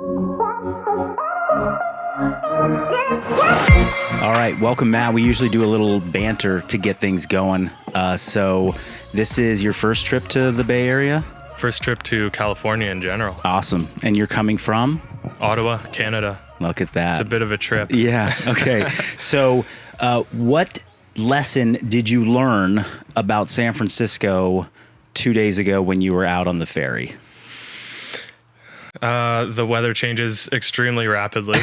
All right, welcome, Matt. We usually do a little banter to get things going. So this is your first trip to the Bay Area? First trip to California in general. Awesome. And you're coming from? Ottawa, Canada. Look at that. It's a bit of a trip. Yeah, okay. So what lesson did you learn about San Francisco 2 days ago when you were out on the ferry? The weather changes extremely rapidly,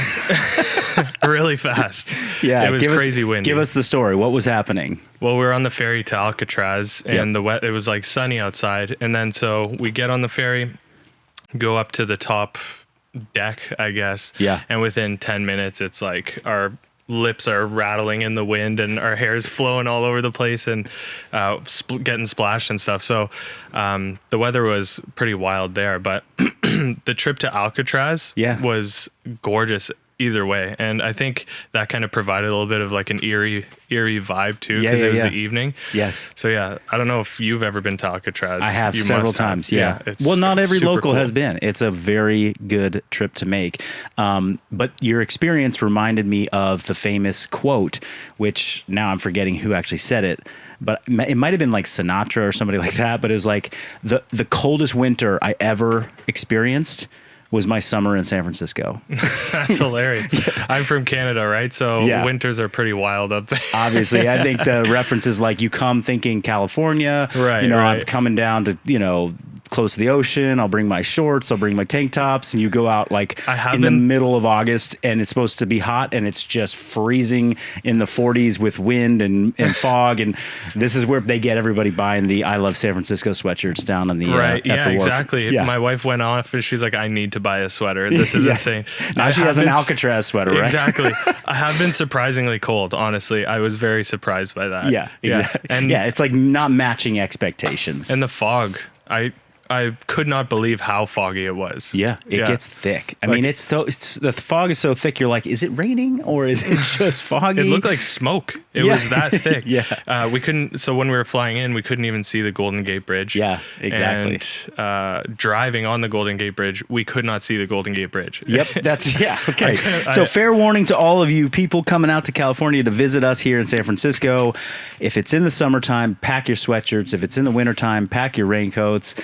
really fast. Yeah, it was crazy windy. Give us the story. What was happening? Well, we were on the ferry to Alcatraz, and it was like sunny outside, and then so we get on the ferry, go up to the top deck, I guess. Yeah. And within 10 minutes, it's like our lips are rattling in the wind and our hair's flowing all over the place and getting splashed and stuff. So the weather was pretty wild there, but the trip to Alcatraz was gorgeous either way. And I think that kind of provided a little bit of like an eerie vibe too, because it was the evening. Yes. So yeah, I don't know if you've ever been to Alcatraz. I have several times. Yeah. It's well, not every local cool. has been. It's a very good trip to make. But your experience reminded me of the famous quote, which now I'm forgetting who actually said it, but it might have been like Sinatra or somebody like that. But it was like the coldest winter I ever experienced was my summer in San Francisco. That's hilarious. I'm from Canada, right? So winters are pretty wild up there. Obviously, I think the reference is like you come thinking California, right? I'm coming down to, close to the ocean. I'll bring my shorts, I'll bring my tank tops, and you go out like the middle of August and it's supposed to be hot and it's just freezing in the 40s with wind and fog. And this is where they get everybody buying the I Love San Francisco sweatshirts down on the right. At the wharf. Exactly. Yeah. My wife went off and she's like, I need to buy a sweater. This is insane. Now she has an Alcatraz sweater, right? Exactly. I have been surprisingly cold, honestly. I was very surprised by that. Yeah. Exactly. And it's like not matching expectations. And the fog, I could not believe how foggy it was. Yeah, it gets thick. I mean, the fog is so thick. You're like, is it raining or is it just foggy? It looked like smoke. It was that thick. Yeah. We couldn't. So when we were flying in, we couldn't even see the Golden Gate Bridge. Yeah, exactly. And driving on the Golden Gate Bridge, we could not see the Golden Gate Bridge. Yep. Okay. So fair warning to all of you people coming out to California to visit us here in San Francisco. If it's in the summertime, pack your sweatshirts. If it's in the wintertime, pack your raincoats.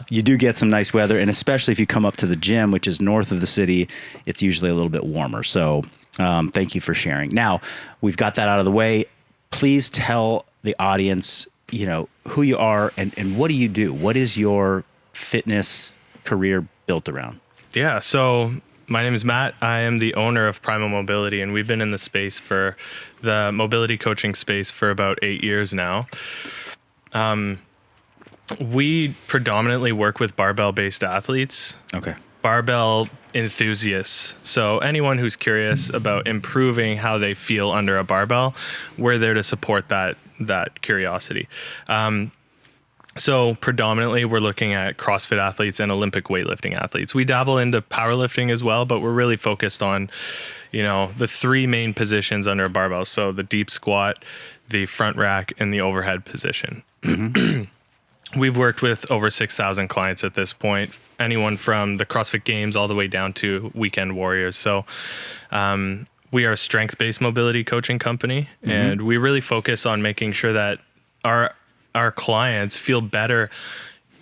You do get some nice weather, and especially if you come up to the gym, which is north of the city, it's usually a little bit warmer. So thank you for sharing. Now, we've got that out of the way. Please tell the audience, who you are and what do you do? What is your fitness career built around? Yeah, so my name is Matt. I am the owner of Primal Mobility, and we've been in the mobility coaching space for about 8 years now. We predominantly work with barbell-based athletes. Okay. Barbell enthusiasts. So anyone who's curious about improving how they feel under a barbell, we're there to support that curiosity. So predominantly we're looking at CrossFit athletes and Olympic weightlifting athletes. We dabble into powerlifting as well, but we're really focused on, the three main positions under a barbell. So the deep squat, the front rack, and the overhead position. Mm-hmm. We've worked with over 6,000 clients at this point, anyone from the CrossFit Games all the way down to weekend warriors. So we are a strength-based mobility coaching company, and we really focus on making sure that our clients feel better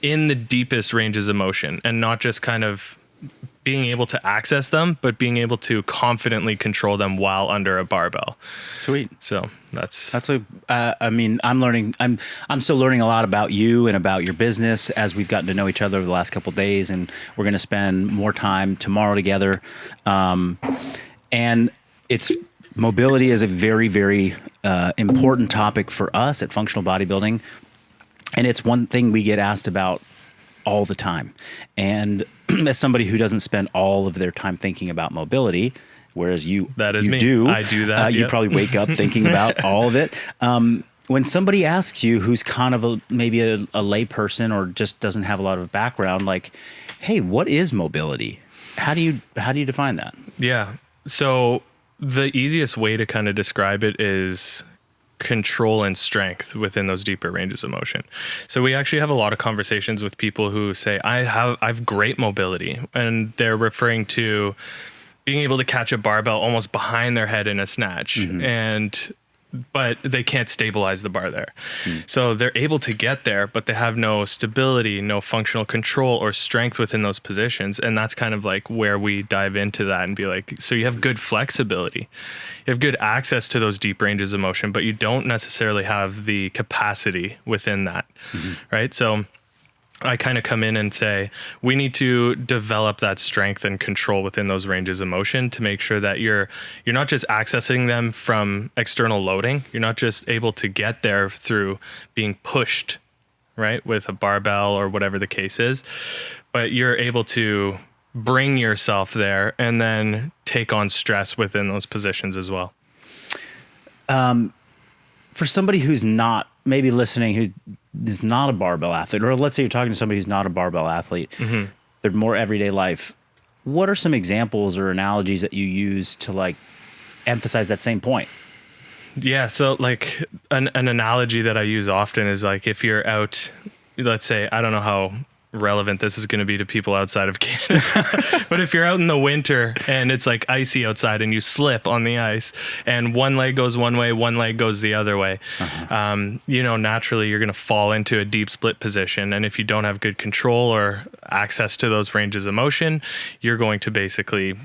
in the deepest ranges of motion and not just kind of being able to access them, but being able to confidently control them while under a barbell. Sweet. So I'm still learning a lot about you and about your business as we've gotten to know each other over the last couple of days, and we're going to spend more time tomorrow together. And mobility is a very, very important topic for us at Functional Bodybuilding. And it's one thing we get asked about all the time. And as somebody who doesn't spend all of their time thinking about mobility, whereas that is you me. do, I do that. You probably wake up thinking about all of it. When somebody asks you who's kind of maybe a lay person or just doesn't have a lot of background, like, hey, what is mobility? How do you define that? Yeah. So the easiest way to kind of describe it is control and strength within those deeper ranges of motion. So we actually have a lot of conversations with people who say, I've great mobility, and they're referring to being able to catch a barbell almost behind their head in a snatch, but they can't stabilize the bar there. So they're able to get there, but they have no stability, no functional control or strength within those positions. And that's kind of like where we dive into that and be like, so you have good flexibility, you have good access to those deep ranges of motion, but you don't necessarily have the capacity within that, right? So I kind of come in and say, we need to develop that strength and control within those ranges of motion to make sure that you're not just accessing them from external loading. You're not just able to get there through being pushed, right, with a barbell or whatever the case is, but you're able to bring yourself there and then take on stress within those positions as well. For somebody who's not maybe listening, who is not a barbell athlete, or let's say you're talking to somebody who's not a barbell athlete, they're more everyday life. What are some examples or analogies that you use to like emphasize that same point? Yeah. So like an analogy that I use often is like, if you're out, let's say, I don't know how relevant this is going to be to people outside of Canada, but if you're out in the winter and it's like icy outside and you slip on the ice and one leg goes one way, one leg goes the other way, naturally you're going to fall into a deep split position. And if you don't have good control or access to those ranges of motion, you're going to basically,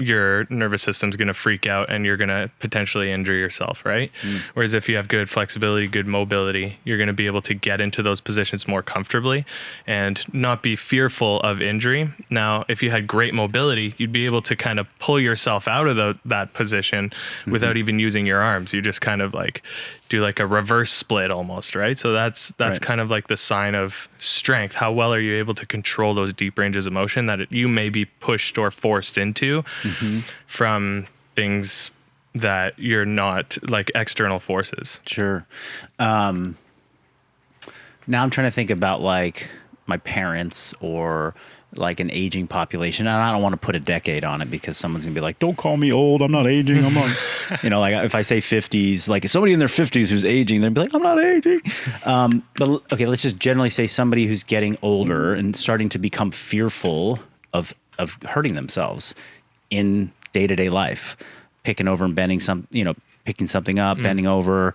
your nervous system's going to freak out and you're going to potentially injure yourself, right? Whereas if you have good flexibility, good mobility, you're going to be able to get into those positions more comfortably and not be fearful of injury. Now, if you had great mobility, you'd be able to kind of pull yourself out of that position without even using your arms. You just kind of like do like a reverse split almost, right? So that's right. Kind of like the sign of strength. How well are you able to control those deep ranges of motion that you may be pushed or forced into from things that you're not, like external forces? Sure. Now I'm trying to think about like my parents or like an aging population. And I don't want to put a decade on it because someone's gonna be like, don't call me old. I'm not aging. I'm on, like if I say 50s, like if somebody in their 50s who's aging, they'd be like, I'm not aging. But okay, let's just generally say somebody who's getting older and starting to become fearful of hurting themselves in day-to-day life, picking over and bending picking something up, bending over.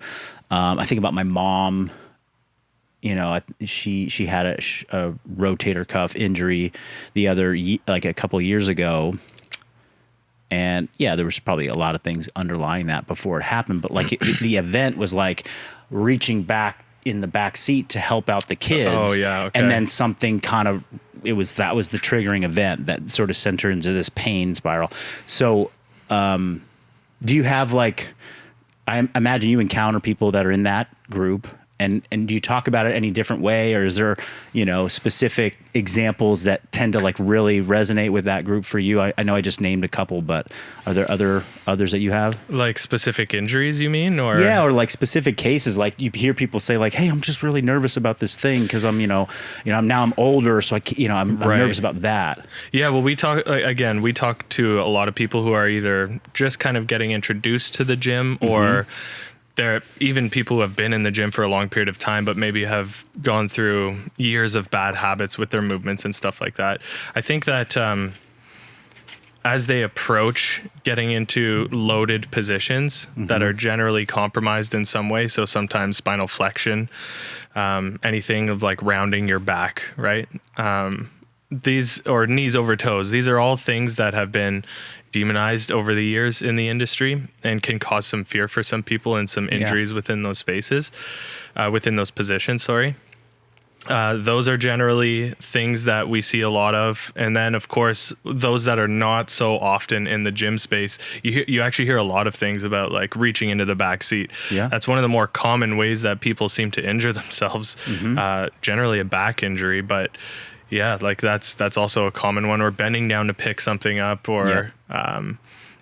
I think about my mom. She had a rotator cuff injury like a couple of years ago. And yeah, there was probably a lot of things underlying that before it happened. But like the event was like reaching back in the back seat to help out the kids. Oh yeah. Okay. And then something that was the triggering event that sort of sent her into this pain spiral. So, do you have like, I imagine you encounter people that are in that group. And do you talk about it any different way, or is there, specific examples that tend to like really resonate with that group for you? I know I just named a couple, but are there others that you have? Like specific injuries, you mean? Or yeah, or like specific cases. Like you hear people say like, hey, I'm just really nervous about this thing because I'm, I'm older, so I'm nervous about that. Yeah, well, we talk to a lot of people who are either just kind of getting introduced to the gym or there are even people who have been in the gym for a long period of time, but maybe have gone through years of bad habits with their movements and stuff like that. I think that as they approach getting into loaded positions that are generally compromised in some way, so sometimes spinal flexion, anything of like rounding your back, right? Or knees over toes. These are all things that have been demonized over the years in the industry and can cause some fear for some people and some injuries within those spaces, within those positions, those are generally things that we see a lot of. And then of course, those that are not so often in the gym space, you actually hear a lot of things about like reaching into the back seat. Yeah. That's one of the more common ways that people seem to injure themselves, generally a back injury, but yeah, like that's also a common one, or bending down to pick something up, or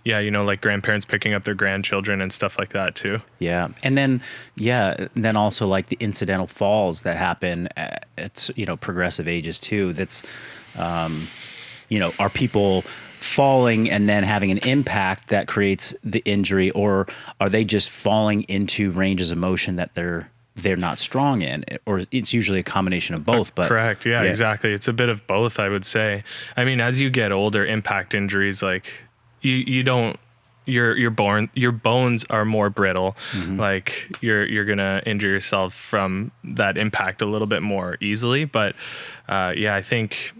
like grandparents picking up their grandchildren and stuff like that too. Yeah. And then also like the incidental falls that happen at progressive ages too. That's, are people falling and then having an impact that creates the injury, or are they just falling into ranges of motion that they're not strong in, or it's usually a combination of both? But correct. Yeah, exactly. It's a bit of both, I would say. I mean, as you get older, impact injuries, like you don't, your bones are more brittle. Like you're gonna injure yourself from that impact a little bit more easily. But I think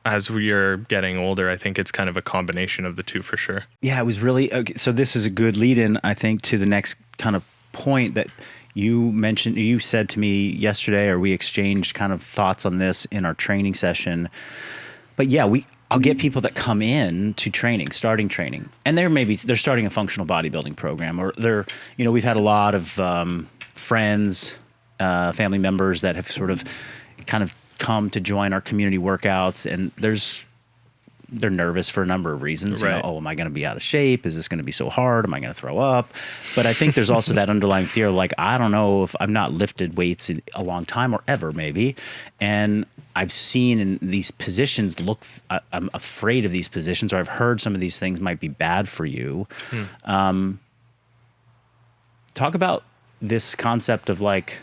as we're getting older, I think it's kind of a combination of the two for sure. Yeah, it was really okay. So this is a good lead in, I think, to the next kind of point that you mentioned. You said to me yesterday, or we exchanged kind of thoughts on this in our training session. But yeah, I'll get people that come in to starting training, and they're starting a functional bodybuilding program, or we've had a lot of friends, family members that have sort of kind of come to join our community workouts, and they're nervous for a number of reasons. Right. Am I going to be out of shape? Is this going to be so hard? Am I going to throw up? But I think there's also that underlying fear, like, I don't know if I've not lifted weights in a long time, or ever maybe. And I've seen in these positions I'm afraid of these positions, or I've heard some of these things might be bad for you. Talk about this concept of, like,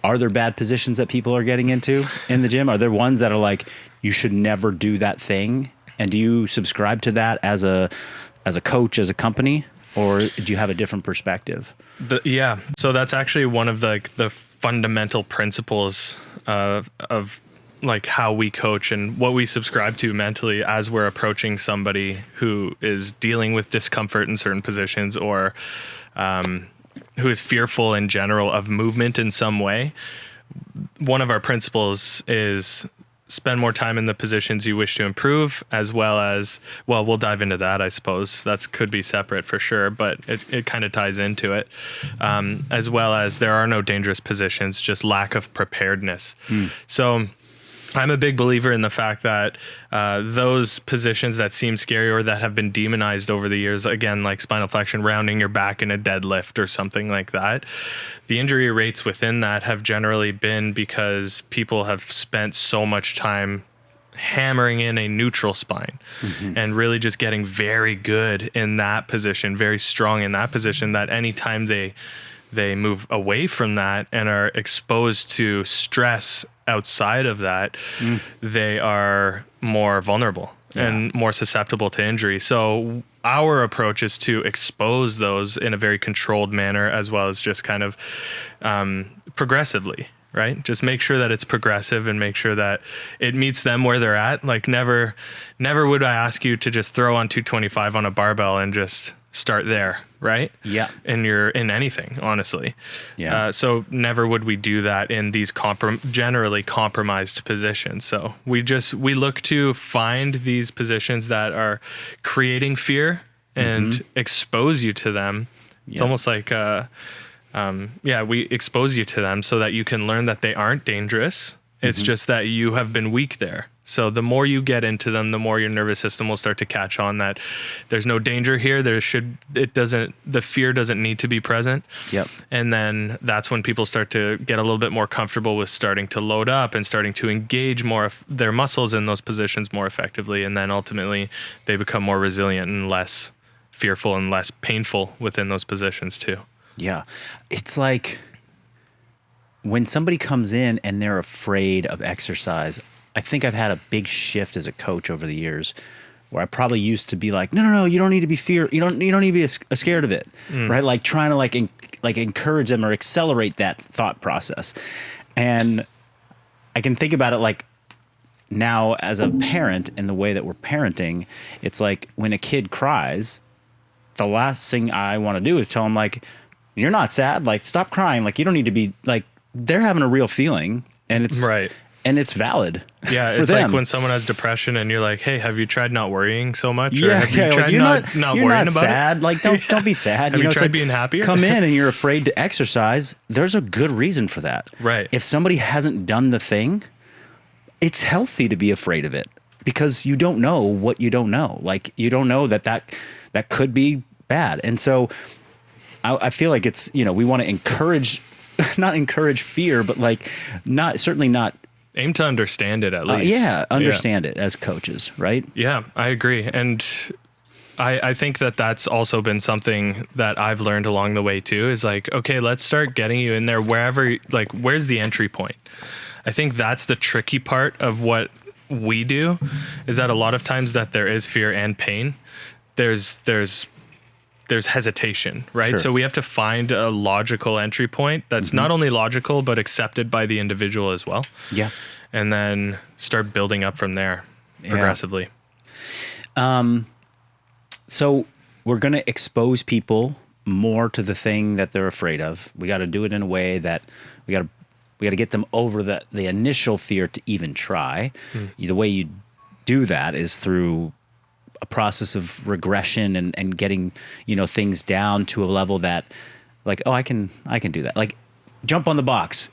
are there bad positions that people are getting into in the gym? Are there ones that are like, you should never do that thing? And do you subscribe to that as a coach, as a company, or do you have a different perspective? So that's actually one of the fundamental principles of like how we coach and what we subscribe to mentally as we're approaching somebody who is dealing with discomfort in certain positions, or who is fearful in general of movement in some way. One of our principles is spend more time in the positions you wish to improve, as well as, well, we'll dive into that, I suppose. That could be separate for sure, but it kind of ties into it. As well as there are no dangerous positions, just lack of preparedness. So I'm a big believer in the fact that those positions that seem scary or that have been demonized over the years, again, like spinal flexion, rounding your back in a deadlift or something like that, the injury rates within that have generally been because people have spent so much time hammering in a neutral spine and really just getting very good in that position, very strong in that position, that anytime they move away from that and are exposed to stress outside of that, they are more vulnerable and more susceptible to injury. So our approach is to expose those in a very controlled manner, as well as just kind of progressively, right? Just make sure that it's progressive and make sure that it meets them where they're at. Like never would I ask you to just throw on 225 on a barbell and just start there, right? Yeah. And you're in anything, honestly. Yeah. So never would we do that in these generally compromised positions. So we look to find these positions that are creating fear and expose you to them. It's almost like, we expose you to them so that you can learn that they aren't dangerous. It's just that you have been weak there. So the more you get into them, the more your nervous system will start to catch on that there's no danger here. The fear doesn't need to be present. Yep. And then that's when people start to get a little bit more comfortable with starting to load up and starting to engage more of their muscles in those positions more effectively. And then ultimately they become more resilient and less fearful and less painful within those positions too. Yeah. It's like when somebody comes in and they're afraid of exercise, I think I've had a big shift as a coach over the years, where I probably used to be like, no, you don't need to be you don't need to be scared of it, right? Like trying to like encourage them or accelerate that thought process. And I can think about it like now as a parent, in the way that we're parenting, it's like when a kid cries, the last thing I want to do is tell them, like, you're not sad, like, stop crying, like, you don't need to be, like, they're having a real feeling, and it's right. And it's valid. Yeah, for it's them. like when someone has depression and you're like, "Hey, have you tried not worrying so much? Yeah, or have you tried like, not you're worrying not about sad. it? Like, don't be sad. Have you it's tried like, being happier? Come in and you're afraid to exercise. There's a good reason for that. Right. If somebody hasn't done the thing, it's healthy to be afraid of it, because you don't know what you don't know. Like, you don't know that could be bad. And so I feel like it's, we want to encourage, not encourage fear, but like certainly not Aim to understand it at least. Understand it as coaches, right? Yeah, I agree. And I think that that's also been something that I've learned along the way too, is like, okay, let's start getting you in there wherever, like, where's the entry point? I think that's the tricky part of what we do, is that a lot of times that there is fear and pain. There's hesitation, right? Sure. So we have to find a logical entry point that's not only logical, but accepted by the individual as well. Yeah. And then start building up from there progressively. So we're going to expose people more to the thing that they're afraid of. We got to do it in a way that we got to get them over the initial fear to even try. The way you do that is through a process of regression and getting, things down to a level that, like, oh, I can do that. Like, jump on the box,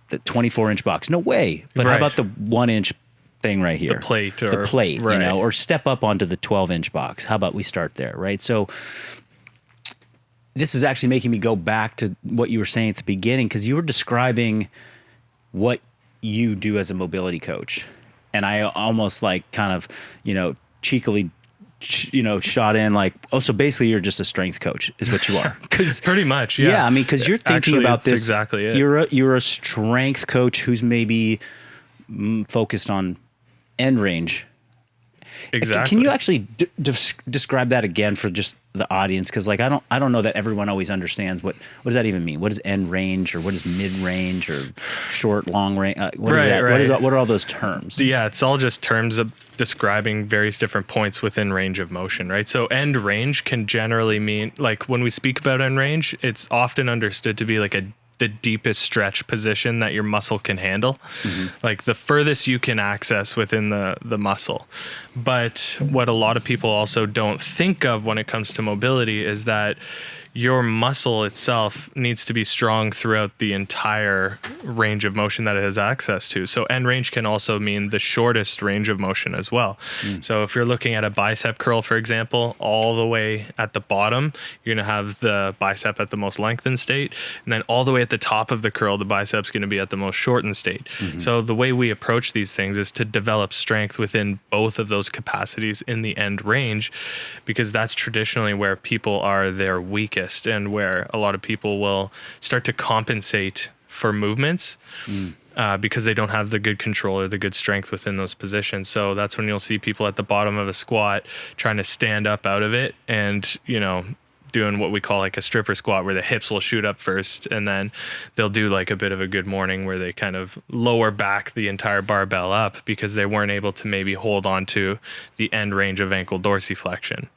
the 24-inch box. No way. But how about the 1-inch thing right here? The plate, right. Or step up onto the 12-inch box. How about we start there, right? So this is actually making me go back to what you were saying at the beginning, because you were describing what you do as a mobility coach. And I almost like kind of, cheekily, shot in like, oh, so basically you're just a strength coach is what you are. Cause pretty much. Yeah. I mean, cause you're thinking about this. Exactly it. You're a strength coach who's maybe focused on end range. Exactly. Can you actually describe that again for just the audience? Because like I don't know that everyone always understands what does that even mean. What is end range, or what is mid range, or short, long range? What are all those terms? Yeah, it's all just terms of describing various different points within range of motion, right? So end range can generally mean, like, when we speak about end range, it's often understood to be like the deepest stretch position that your muscle can handle, like the furthest you can access within the muscle. But what a lot of people also don't think of when it comes to mobility is that your muscle itself needs to be strong throughout the entire range of motion that it has access to. So end range can also mean the shortest range of motion as well. So if you're looking at a bicep curl, for example, all the way at the bottom, you're going to have the bicep at the most lengthened state. And then all the way at the top of the curl, the bicep's going to be at the most shortened state. So the way we approach these things is to develop strength within both of those capacities in the end range, because that's traditionally where people are their weakest, and where a lot of people will start to compensate for movements because they don't have the good control or the good strength within those positions. So that's when you'll see people at the bottom of a squat trying to stand up out of it and, doing what we call like a stripper squat, where the hips will shoot up first, and then they'll do like a bit of a good morning where they kind of lower back the entire barbell up because they weren't able to maybe hold on to the end range of ankle dorsiflexion.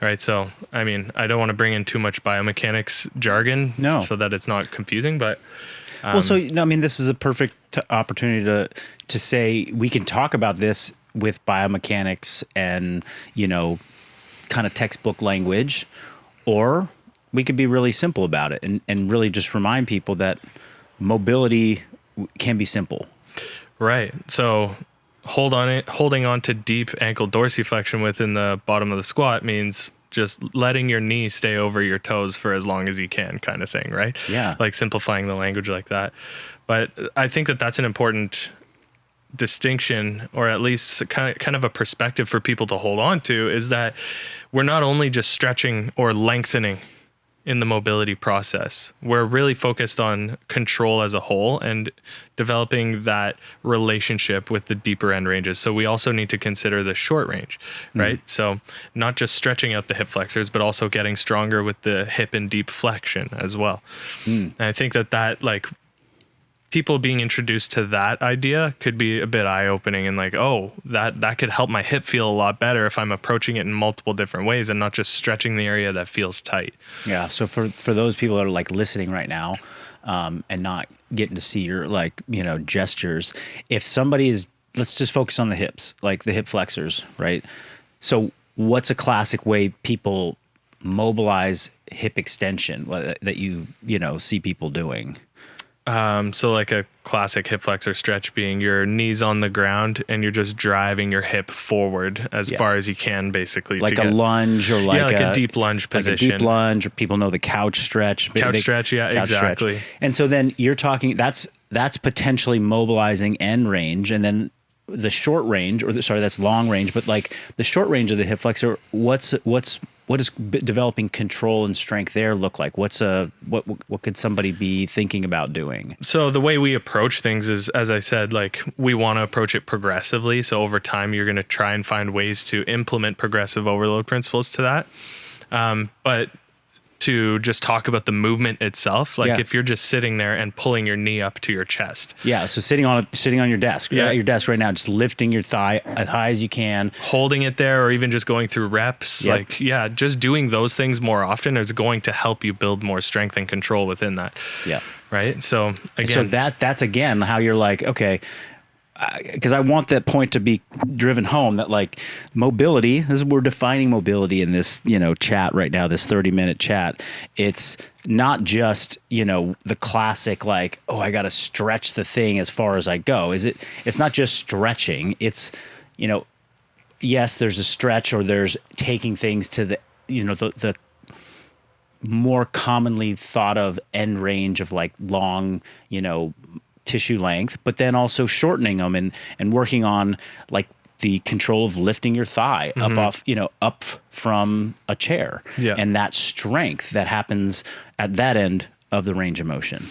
Right. So, I mean, I don't want to bring in too much biomechanics jargon so that it's not confusing, but. This is a perfect opportunity to say we can talk about this with biomechanics and, kind of textbook language, or we could be really simple about it and really just remind people that mobility can be simple. Right. So holding on to deep ankle dorsiflexion within the bottom of the squat means just letting your knee stay over your toes for as long as you can, kind of thing, right? Yeah. Like simplifying the language like that. But I think that that's an important distinction, or at least kind of a perspective for people to hold on to, is that we're not only just stretching or lengthening in the mobility process. We're really focused on control as a whole and developing that relationship with the deeper end ranges. So we also need to consider the short range, right? So not just stretching out the hip flexors, but also getting stronger with the hip and deep flexion as well. And I think that like people being introduced to that idea could be a bit eye-opening, and like, oh, that could help my hip feel a lot better if I'm approaching it in multiple different ways and not just stretching the area that feels tight. Yeah. So for those people that are like listening right now and not getting to see your gestures, if somebody is, let's just focus on the hips, like the hip flexors, right? So what's a classic way people mobilize hip extension that you see people doing? So like a classic hip flexor stretch being your knees on the ground and you're just driving your hip forward as far as you can, basically. Like a lunge, or like a deep lunge position. Like a deep lunge, or people know the couch stretch. Couch stretch, exactly. Stretch. And so then you're talking, that's that's potentially mobilizing end range. And then the short range, that's long range, but like the short range of the hip flexor, what does developing control and strength there look like? What could somebody be thinking about doing? So the way we approach things is, as I said, like we want to approach it progressively. So over time, you're going to try and find ways to implement progressive overload principles to that. But to just talk about the movement itself, like if you're just sitting there and pulling your knee up to your chest. Yeah. So sitting on your desk, at your desk right now, just lifting your thigh as high as you can, holding it there, or even just going through reps. Like, just doing those things more often is going to help you build more strength and control within that. Yeah. Right. So again, that's again how you're like, okay, because I want that point to be driven home that like mobility, we're defining mobility in this, chat right now, this 30-minute chat. It's not just, the classic, like, oh, I got to stretch the thing as far as I go. It's not just stretching. It's, yes, there's a stretch, or there's taking things to the, the more commonly thought of end range of like long, tissue length, but then also shortening them and working on like the control of lifting your thigh up from a chair, and that strength that happens at that end of the range of motion.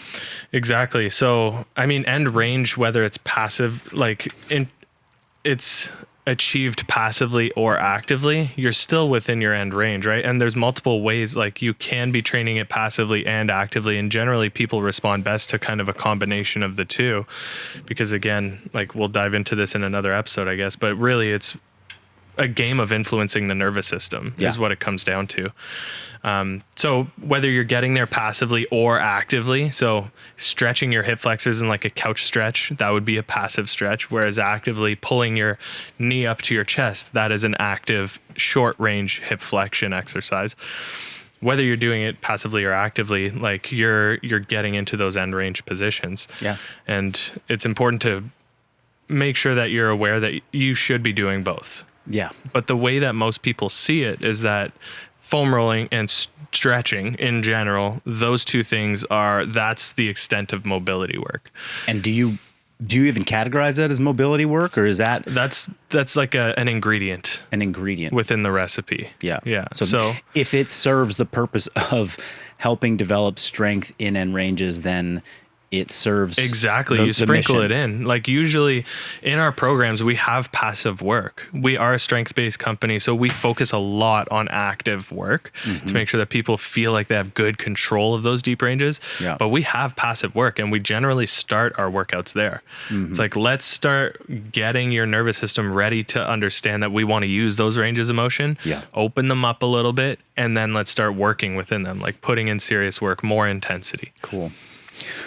Exactly. So, I mean, end range, whether it's passive, it's achieved passively or actively, you're still within your end range, right? And there's multiple ways, like you can be training it passively and actively, and generally people respond best to kind of a combination of the two, because again, like we'll dive into this in another episode, I guess, but really it's a game of influencing the nervous system is what it comes down to. So whether you're getting there passively or actively, so stretching your hip flexors in like a couch stretch, that would be a passive stretch, whereas actively pulling your knee up to your chest, that is an active short range hip flexion exercise. Whether you're doing it passively or actively, like you're getting into those end range positions. Yeah. And it's important to make sure that you're aware that you should be doing both. Yeah. But the way that most people see it is that foam rolling and stretching in general, those two things that's the extent of mobility work. And do you even categorize that as mobility work, or is that's like an ingredient within the recipe? Yeah. Yeah. So if it serves the purpose of helping develop strength in end ranges, then it serves exactly. You sprinkle it in. Like usually in our programs, we have passive work. We are a strength-based company, so we focus a lot on active work to make sure that people feel like they have good control of those deep ranges. Yeah. But we have passive work, and we generally start our workouts there. It's like, let's start getting your nervous system ready to understand that we want to use those ranges of motion. Yeah. Open them up a little bit, and then let's start working within them, like putting in serious work, more intensity. Cool.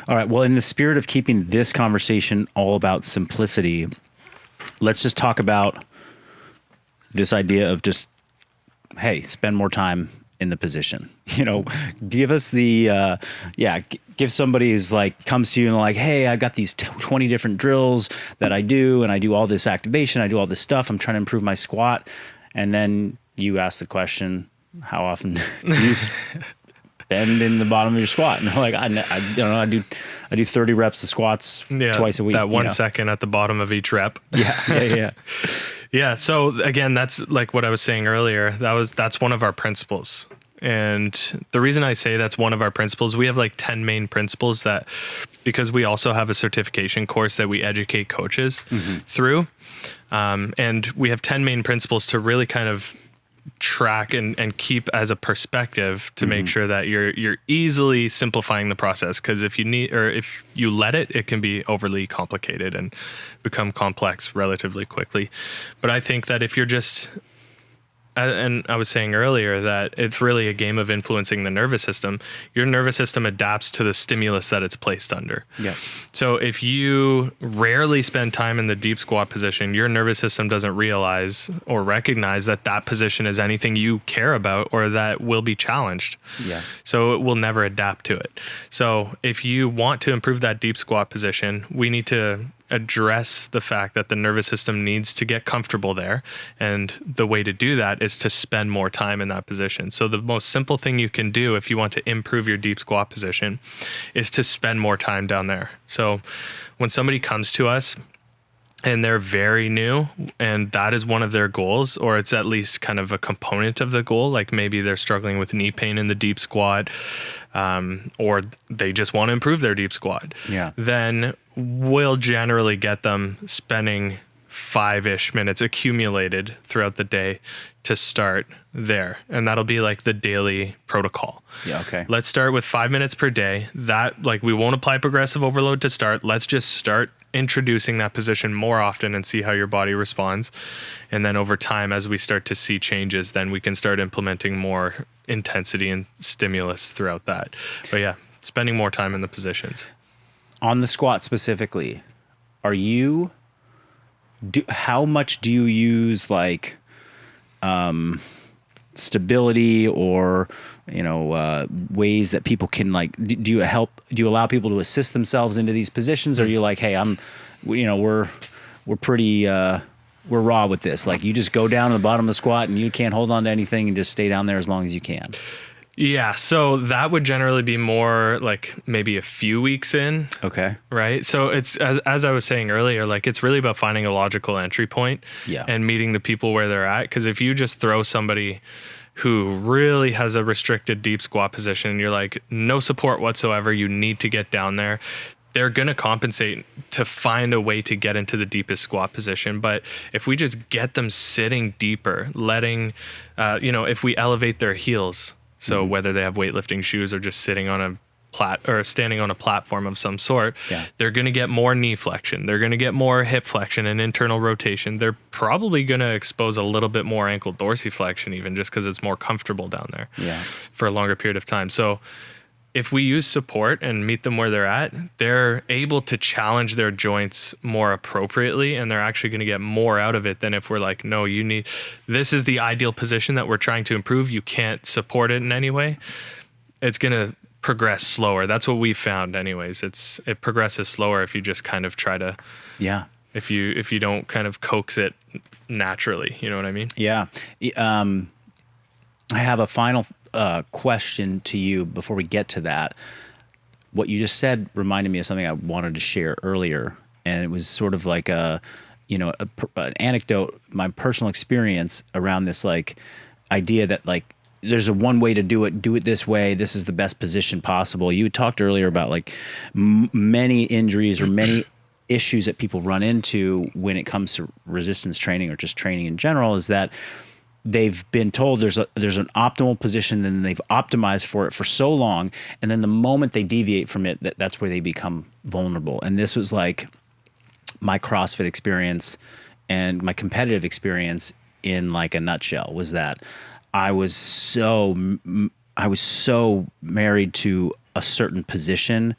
All right. Well, in the spirit of keeping this conversation all about simplicity, let's just talk about this idea of just, hey, spend more time in the position. Give us the, give somebody who's like, comes to you and like, hey, I've got these 20 different drills that I do, and I do all this activation, I do all this stuff, I'm trying to improve my squat. And then you ask the question, how often do you bend in the bottom of your squat? And they're like, I don't know, I do 30 reps of squats twice a week. That 1 second at the bottom of each rep. Yeah. Yeah. So again, that's like what I was saying earlier. That's one of our principles. And the reason I say that's one of our principles, we have like 10 main principles that, because we also have a certification course that we educate coaches through. And we have 10 main principles to really kind of track and keep as a perspective to make sure that you're easily simplifying the process, because if you let it can be overly complicated and become complex relatively quickly. But I think that if you're just, and I was saying earlier that it's really a game of influencing the nervous system. Your nervous system adapts to the stimulus that it's placed under. Yeah. So if you rarely spend time in the deep squat position, your nervous system doesn't realize or recognize that position is anything you care about or that will be challenged. Yeah. So it will never adapt to it. So if you want to improve that deep squat position, we need to address the fact that the nervous system needs to get comfortable there. And the way to do that is to spend more time in that position. So the most simple thing you can do if you want to improve your deep squat position is to spend more time down there. So when somebody comes to us and they're very new and that is one of their goals, or it's at least kind of a component of the goal, like maybe they're struggling with knee pain in the deep squat, or they just want to improve their deep squat, then we'll generally get them spending 5-ish minutes accumulated throughout the day to start there. And that'll be like the daily protocol. Yeah. Okay. Let's start with 5 minutes per day. That, like, we won't apply progressive overload to start. Let's just start introducing that position more often and see how your body responds. And then over time, as we start to see changes, then we can start implementing more intensity and stimulus throughout that. But yeah, spending more time in the positions. On the squat specifically, how much do you use like stability or ways that people can like, do you allow people to assist themselves into these positions? Or are you like, hey, we're pretty we're raw with this, like you just go down to the bottom of the squat and you can't hold on to anything and just stay down there as long as you can? Yeah, so that would generally be more like maybe a few weeks in. Okay. Right? So it's, as I was saying earlier, like it's really about finding a logical entry point and meeting the people where they're at. Because if you just throw somebody who really has a restricted deep squat position and you're like, no support whatsoever, you need to get down there, they're going to compensate to find a way to get into the deepest squat position. But if we just get them sitting deeper, letting, if we elevate their heels, so whether they have weightlifting shoes or just sitting on a standing on a platform of some sort, they're going to get more knee flexion. They're going to get more hip flexion and internal rotation. They're probably going to expose a little bit more ankle dorsiflexion even just because it's more comfortable down there for a longer period of time. So if we use support and meet them where they're at, they're able to challenge their joints more appropriately, and they're actually going to get more out of it than if we're like, no, this is the ideal position that we're trying to improve. You can't support it in any way. It's going to progress slower. That's what we found anyways. It progresses slower if you just kind of try to, if you don't kind of coax it naturally, you know what I mean? Yeah. I have a final question to you before we get to that. What you just said reminded me of something I wanted to share earlier, and it was sort of like an anecdote, my personal experience around this like idea that like there's a one way to do it this way. This is the best position possible. You talked earlier about like many injuries or many issues that people run into when it comes to resistance training or just training in general, is that they've been told there's an optimal position, and they've optimized for it for so long, and then the moment they deviate from it, that's where they become vulnerable. And this was like my CrossFit experience and my competitive experience in like a nutshell, was that I was so married to a certain position,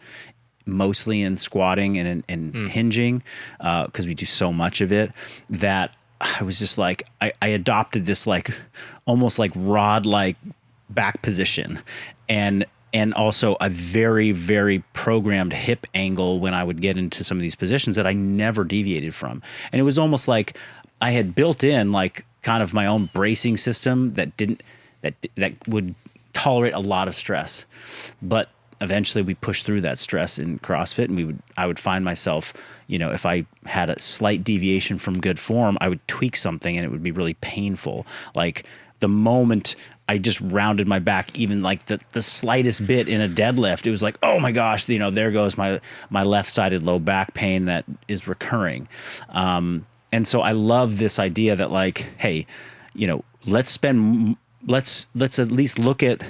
mostly in squatting and in hinging, because we do so much of it, that I was just like, I adopted this like almost like rod like back position, and also a very, very programmed hip angle when I would get into some of these positions that I never deviated from. And it was almost like I had built in like kind of my own bracing system that would tolerate a lot of stress. But eventually we pushed through that stress in CrossFit, and I would find myself, if I had a slight deviation from good form, I would tweak something and it would be really painful. Like the moment I just rounded my back, even like the slightest bit in a deadlift, it was like, oh my gosh, there goes my left-sided low back pain that is recurring. And so I love this idea that like, hey, let's at least look at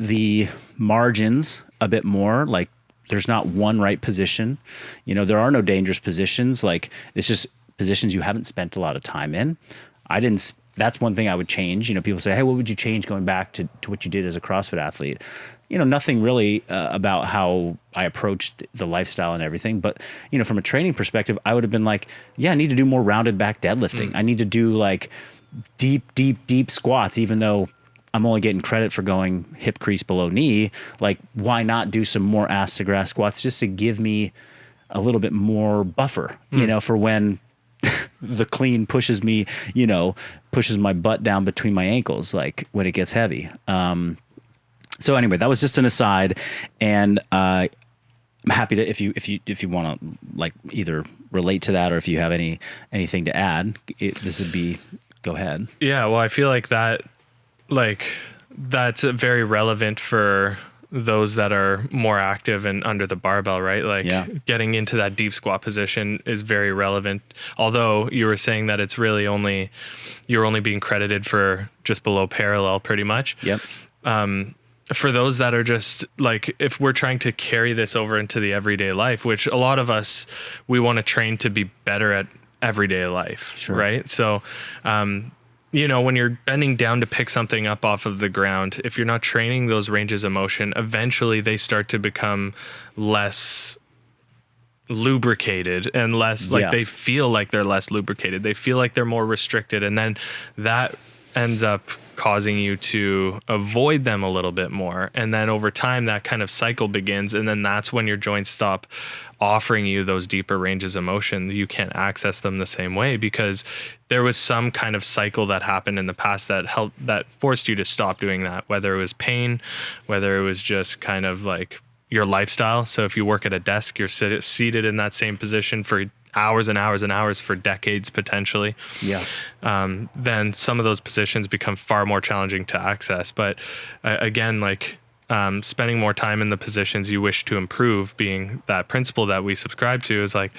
the margins a bit more. Like there's not one right position. There are no dangerous positions. Like it's just positions you haven't spent a lot of time in. That's one thing I would change. People say, hey, what would you change going back to what you did as a CrossFit athlete? Nothing really about how I approached the lifestyle and everything. But, from a training perspective, I would have been like, yeah, I need to do more rounded back deadlifting. I need to do like deep squats, even though I'm only getting credit for going hip crease below knee. Like, why not do some more ass to grass squats just to give me a little bit more buffer, you know, for when the clean pushes me, you know, pushes my butt down between my ankles, like when it gets heavy. So anyway, that was just an aside, and I'm happy to, if you want to like either relate to that, or if you have anything to add, this would be, go ahead. Yeah. Well, I feel like that's very relevant for those that are more active and under the barbell, right? Like getting into that deep squat position is very relevant. Although you were saying that it's really you're only being credited for just below parallel pretty much. Yep. For those that are just like, if we're trying to carry this over into the everyday life, which a lot of us, we want to train to be better at everyday life. Sure. Right? So, you know, when you're bending down to pick something up off of the ground, if you're not training those ranges of motion, eventually they start to become less lubricated and less like they feel like they're less lubricated. They feel like they're more restricted. And then that ends up causing you to avoid them a little bit more. And then over time, that kind of cycle begins. And then that's when your joints stop offering you those deeper ranges of motion. You can't access them the same way because there was some kind of cycle that happened in the past that forced you to stop doing that, whether it was pain, whether it was just kind of like your lifestyle. So if you work at a desk, you're seated in that same position for hours and hours and hours for decades potentially. Yeah. Then some of those positions become far more challenging to access. But again, like spending more time in the positions you wish to improve, being that principle that we subscribe to, is like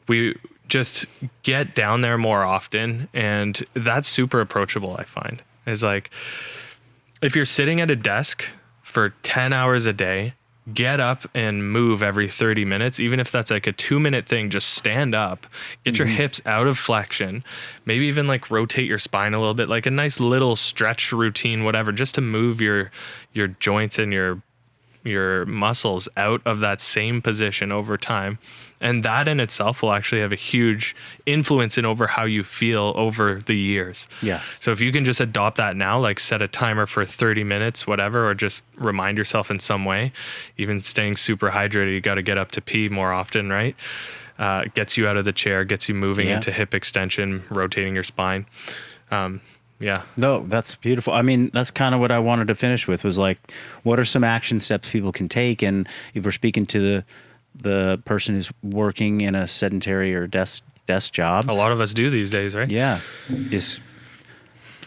we just get down there more often, and that's super approachable. I find is like if you're sitting at a desk for 10 hours a day, get up and move every 30 minutes, even if that's like a 2-minute thing. Just stand up, get your hips out of flexion, maybe even like rotate your spine a little bit, like a nice little stretch routine, whatever, just to move your joints and your muscles out of that same position over time. And that in itself will actually have a huge influence in over how you feel over the years. Yeah. So if you can just adopt that now, like set a timer for 30 minutes, whatever, or just remind yourself in some way, even staying super hydrated, you got to get up to pee more often, right? Gets you out of the chair, gets you moving into hip extension, rotating your spine. Yeah. No, that's beautiful. I mean, that's kind of what I wanted to finish with, was like, what are some action steps people can take? And if we're speaking to the person who's working in a sedentary or desk job. A lot of us do these days, right? Yeah.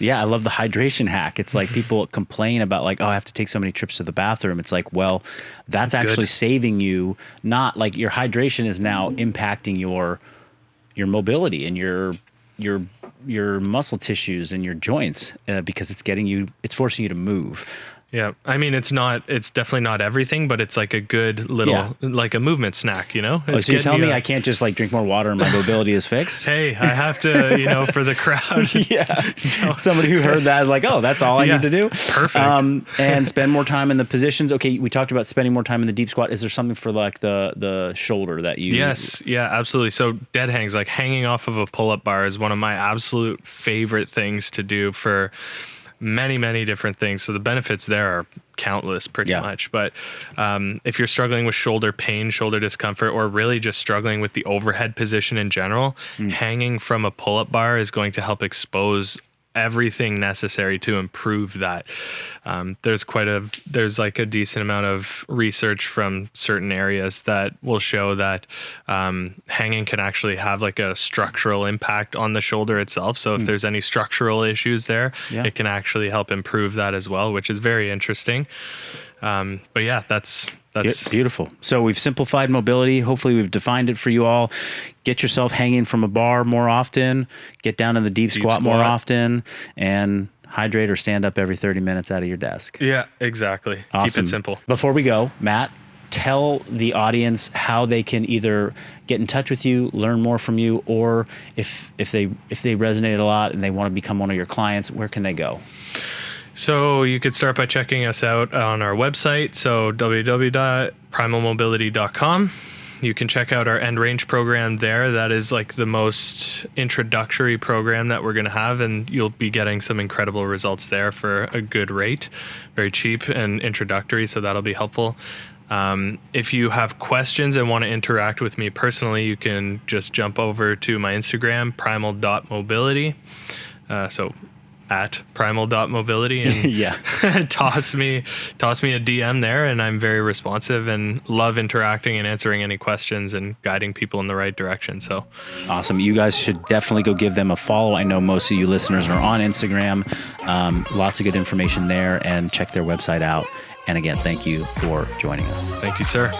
I love the hydration hack. It's like people complain about like, oh, I have to take so many trips to the bathroom. It's like, well, that's actually saving you. Not like your hydration is now impacting your mobility and your muscle tissues and your joints because it's forcing you to move. Yeah. I mean, it's definitely not everything, but it's like a good little, like a movement snack, you know? So you're telling me I can't just like drink more water and my mobility is fixed? Hey, I have to, for the crowd. Somebody who heard that is like, oh, that's all I need to do. Perfect. And spend more time in the positions. Okay. We talked about spending more time in the deep squat. Is there something for like the shoulder that you... Yes. Yeah, absolutely. So dead hangs, like hanging off of a pull-up bar, is one of my absolute favorite things to do for many, many different things. So the benefits there are countless pretty much. But if you're struggling with shoulder pain, shoulder discomfort, or really just struggling with the overhead position in general, hanging from a pull-up bar is going to help expose everything necessary to improve that. There's like a decent amount of research from certain areas that will show that hanging can actually have like a structural impact on the shoulder itself. So if there's any structural issues there, it can actually help improve that as well, which is very interesting. But yeah, that's beautiful. So we've simplified mobility. Hopefully we've defined it for you all. Get yourself hanging from a bar more often, get down in the deep squat more often, and hydrate or stand up every 30 minutes out of your desk. Yeah, exactly. Awesome. Keep it simple. Before we go, Matt, tell the audience how they can either get in touch with you, learn more from you, or if they resonate a lot and they want to become one of your clients, where can they go? So you could start by checking us out on our website, so www.primalmobility.com. You can check out our end range program there. That is like the most introductory program that we're going to have, and you'll be getting some incredible results there for a good rate, very cheap and introductory, so that'll be helpful. If you have questions and want to interact with me personally, you can just jump over to my Instagram, primal.mobility. So at primal.mobility and Yeah. toss me a DM there, and I'm very responsive and love interacting and answering any questions and guiding people in the right direction. So Awesome. You guys should definitely go give them a follow. I know most of you listeners are on Instagram. Lots of good information there, and check their website out. And again, thank you for joining us. thank you, sir.